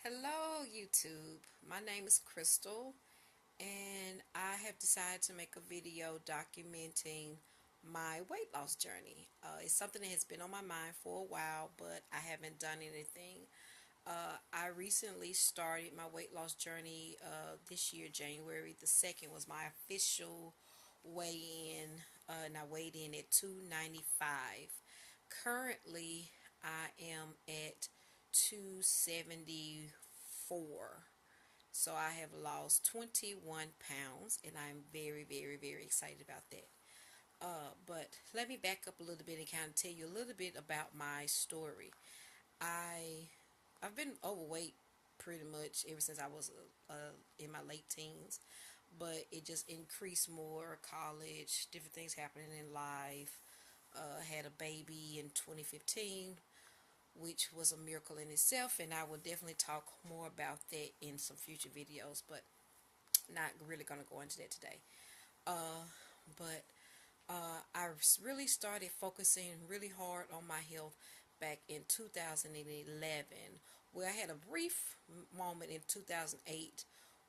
Hello, YouTube. My name is Crystal, and I have decided to make a video documenting my weight loss journey. It's something that has been on my mind for a while, but I haven't done anything. I recently started my weight loss journey this year. January the 2nd was my official weigh-in, and I weighed in at 295. Currently, I am at 274. So I have lost 21 pounds, and I'm very, very, very excited about that. But let me back up a little bit and kind of tell you a little bit about my story. I I've been overweight pretty much ever since I was in my late teens, but it just increased more. College, different things happening in life. Had a baby in 2015, which was a miracle in itself, and I will definitely talk more about that in some future videos, but not really going to go into that today. Uh, but I really started focusing really hard on my health back in 2011, where I had a brief moment in 2008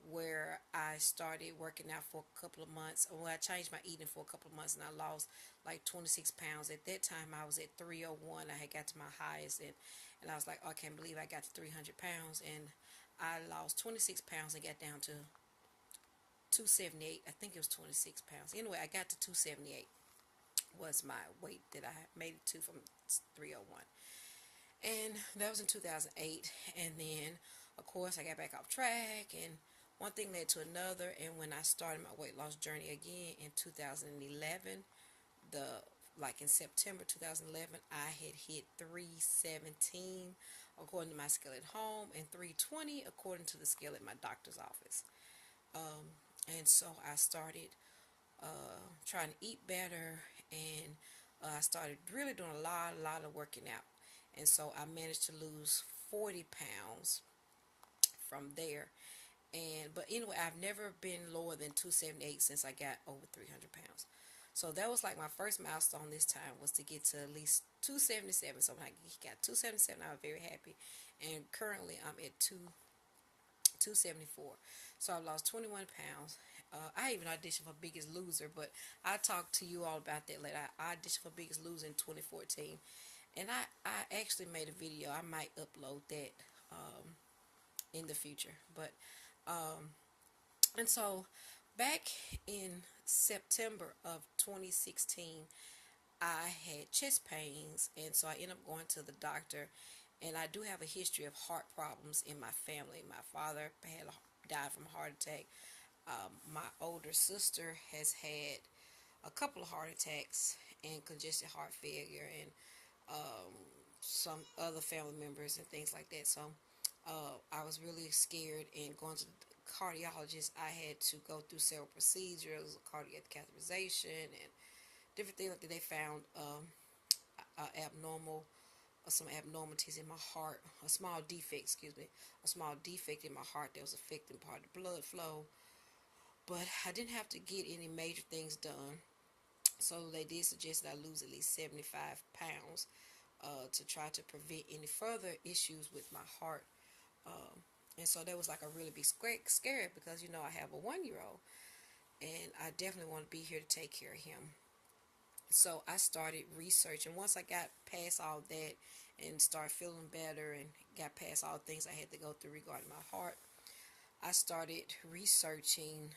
where I started working out for a couple of months. Well, I changed my eating for a couple of months, and I lost like 26 pounds. At that time, I was at 301. I had got to my highest, and I was like, oh, I can't believe I got to 300 pounds. And I lost 26 pounds and got down to 278. I think it was 26 pounds. Anyway, I got to 278 was my weight that I made it to from 301. And that was in 2008. And then, of course, I got back off track, and one thing led to another. And when I started my weight loss journey again in 2011, the like in September 2011, I had hit 317 according to my scale at home, and 320 according to the scale at my doctor's office. And so I started trying to eat better, and I started really doing a lot of working out. And so I managed to lose 40 pounds from there. And but anyway, I've never been lower than 278 since I got over 300 pounds. So that was like my first milestone this time, was to get to at least 277. So when I got 277, I was very happy. And currently I'm at 274. So I've lost 21 pounds. I even auditioned for Biggest Loser, but I'll talk to you all about that later. I auditioned for Biggest Loser in 2014, and I actually made a video. I might upload that in the future. But and so back in September of 2016, I had chest pains, and so I ended up going to the doctor. And I do have a history of heart problems in my family. My father died from a heart attack. My older sister has had a couple of heart attacks and congestive heart failure, and some other family members and things like that. So I was really scared, and going to the cardiologist, I had to go through several procedures, cardiac catheterization, and different things that they found abnormal, some abnormalities in my heart, a small defect, a small defect in my heart that was affecting part of the blood flow. But I didn't have to get any major things done. So they did suggest that I lose at least 75 pounds to try to prevent any further issues with my heart. Um, and so that was like a really big scare, because I have a 1-year old, and I definitely want to be here to take care of him. So I started researching. Once I got past all that and started feeling better and got past all the things I had to go through regarding my heart, I started researching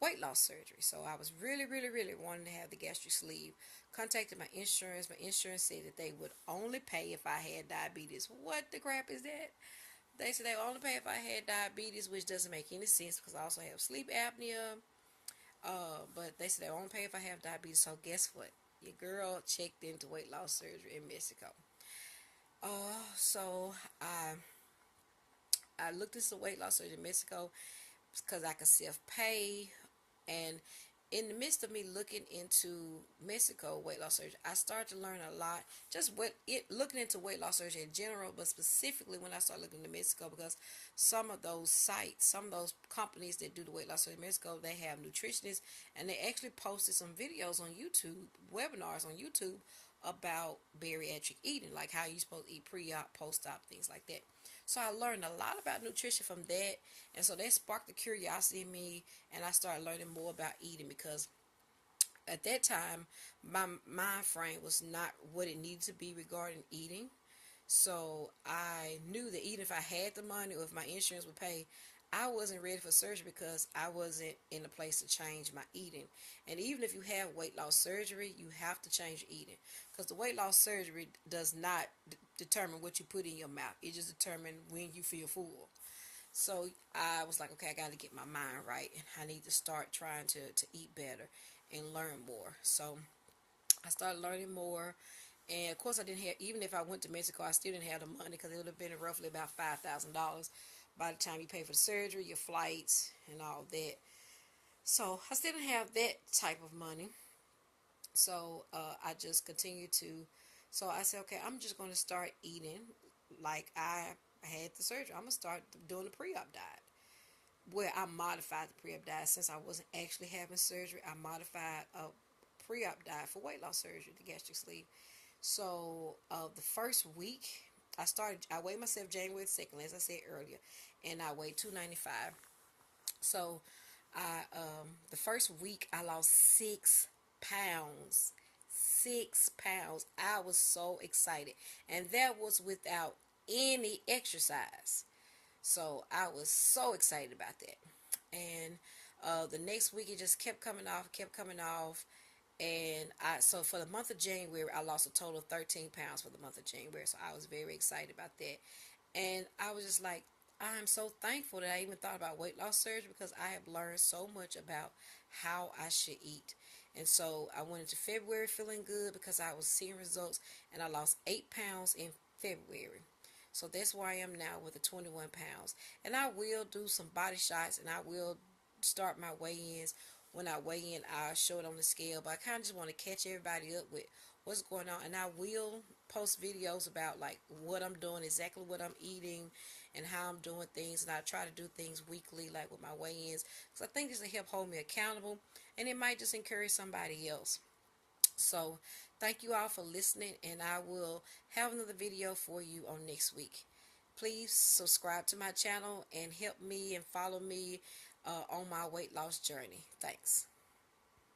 weight loss surgery. So I was really, really, really wanting to have the gastric sleeve. Contacted my insurance. My insurance said that they would only pay if I had diabetes. What the crap is that? They said they would only pay if I had diabetes, which doesn't make any sense because I also have sleep apnea. But they said they only pay if I have diabetes. So guess what? Your girl checked into weight loss surgery in Mexico. So I looked into weight loss surgery in Mexico because I could self pay. And in the midst of me looking into Mexico weight loss surgery, I started to learn a lot. Just looking into weight loss surgery in general, but specifically when I started looking into Mexico, because some of those sites, some of those companies that do the weight loss surgery in Mexico, they have nutritionists, and they actually posted some videos on YouTube, webinars on YouTube, about bariatric eating, like how you're supposed to eat pre-op, post-op, things like that. So I learned a lot about nutrition from that, and so that sparked the curiosity in me, and I started learning more about eating because at that time my mind frame was not what it needed to be regarding eating. So I knew that even if I had the money or if my insurance would pay, I wasn't ready for surgery because I wasn't in a place to change my eating. And even if you have weight loss surgery, you have to change your eating because the weight loss surgery does not determine what you put in your mouth. It just determines when you feel full. So I was like, okay, I got to get my mind right, and I need to start trying to eat better and learn more. So I started learning more, and of course, I didn't have. Even if I went to Mexico, I still didn't have the money because it would have been roughly about $5,000 by the time you pay for the surgery, your flights, and all that. So I still didn't have that type of money. So I just continued to. So I said, okay, I'm just going to start eating like I had the surgery. I'm gonna start doing the pre-op diet, where I modified the pre-op diet since I wasn't actually having surgery. I modified a pre-op diet for weight loss surgery, the gastric sleeve. So the first week I weighed myself January 2nd, as I said earlier, and I weighed 295. So the first week I lost 6 pounds. 6 pounds. I was so excited, and that was without any exercise. So I was so excited about that. And the next week it just kept coming off, kept coming off. And so for the month of January, I lost a total of 13 pounds for the month of January. So I was very excited about that. And I was just like, I'm so thankful that I even thought about weight loss surgery because I have learned so much about how I should eat. And so I went into February feeling good because I was seeing results, and I lost 8 pounds in February. So that's where I am now with the 21 pounds. And I will do some body shots, and I will start my weigh-ins. When I weigh in, I'll show it on the scale. But I kind of just want to catch everybody up with what's going on. And I will post videos about like what I'm doing, exactly what I'm eating, and how I'm doing things. And I try to do things weekly, like with my weigh-ins, because I think this will help hold me accountable, and it might just encourage somebody else. So thank you all for listening, and I will have another video for you on next week. Please subscribe to my channel and help me and follow me on my weight loss journey. Thanks.